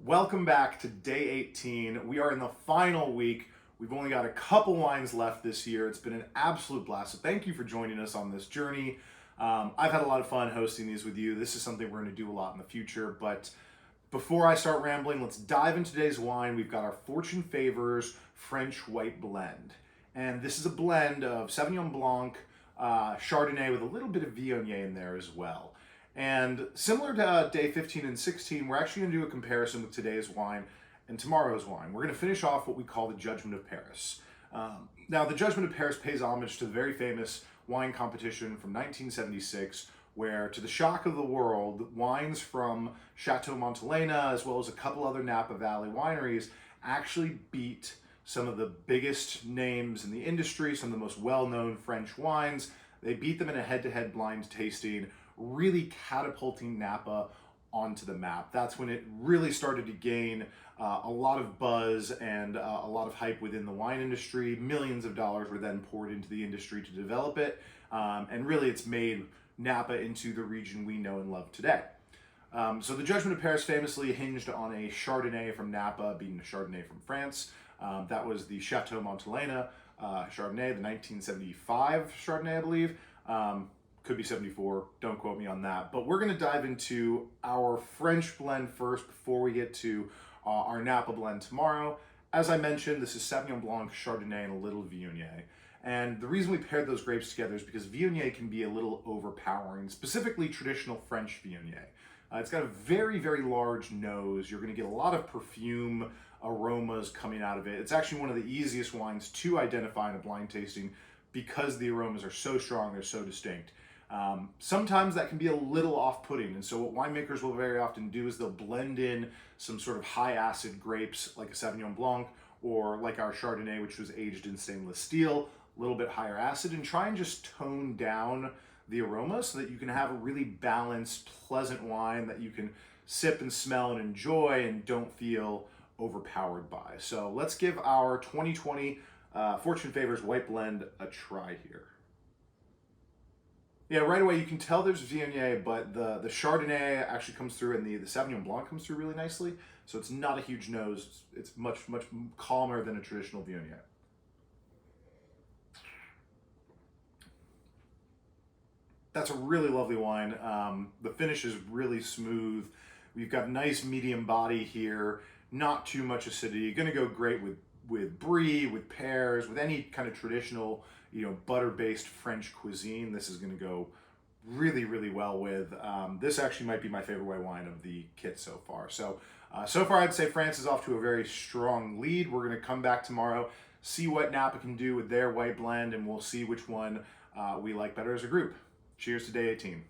Welcome back to day 18. We are in the final week. We've only got a couple wines left this year. It's been an absolute blast. So thank you for joining us on this journey. I've had a lot of fun hosting these with you. This is something we're going to do a lot in the future. But before I start rambling, let's dive into today's wine. We've got our Fortune Favors French White Blend. And this is a blend of Sauvignon Blanc, Chardonnay with a little bit of Viognier in there as well. And similar to day 15 and 16, we're actually going to do a comparison with today's wine and tomorrow's wine. We're going to finish off what we call the Judgment of Paris. Now, the Judgment of Paris pays homage to the very famous wine competition from 1976, where, to the shock of the world, wines from Chateau Montelena, as well as a couple other Napa Valley wineries, actually beat some of the biggest names in the industry, some of the most well-known French wines. They beat them in a head-to-head blind tasting, really catapulting Napa onto the map. That's when it really started to gain a lot of buzz and a lot of hype within the wine industry. Millions of dollars were then poured into the industry to develop it, and really it's made Napa into the region we know and love today. So the Judgment of Paris famously hinged on a Chardonnay from Napa being a Chardonnay from France. That was the Chateau Montelena Chardonnay, the 1975 Chardonnay, I believe. Could be 74, don't quote me on that. But we're going to dive into our French blend first before we get to our Napa blend tomorrow. As I mentioned, this is Sauvignon Blanc, Chardonnay, and a little Viognier. And the reason we paired those grapes together is because Viognier can be a little overpowering, specifically traditional French Viognier. It's got a very, very large nose. You're going to get a lot of perfume aromas coming out of it. It's actually one of the easiest wines to identify in a blind tasting because the aromas are so strong, they're so distinct. Sometimes that can be a little off-putting, and so what winemakers will very often do is they'll blend in some sort of high-acid grapes like a Sauvignon Blanc or like our Chardonnay, which was aged in stainless steel, a little bit higher acid, and try and just tone down the aroma so that you can have a really balanced, pleasant wine that you can sip and smell and enjoy and don't feel overpowered by. So let's give our 2020 Fortune Favors White Blend a try here. Yeah, right away you can tell there's Viognier, but the Chardonnay actually comes through and the Sauvignon Blanc comes through really nicely. So it's not a huge nose. It's much calmer than a traditional Viognier. That's a really lovely wine. The finish is really smooth. We've got nice medium body here, not too much acidity. Going to go great with brie, with pears, with any kind of traditional, butter-based French cuisine. This is going to go really, really well with. This actually might be my favorite white wine of the kit so far. So far I'd say France is off to a very strong lead. We're going to come back tomorrow, see what Napa can do with their white blend, and we'll see which one we like better as a group. Cheers to day 18.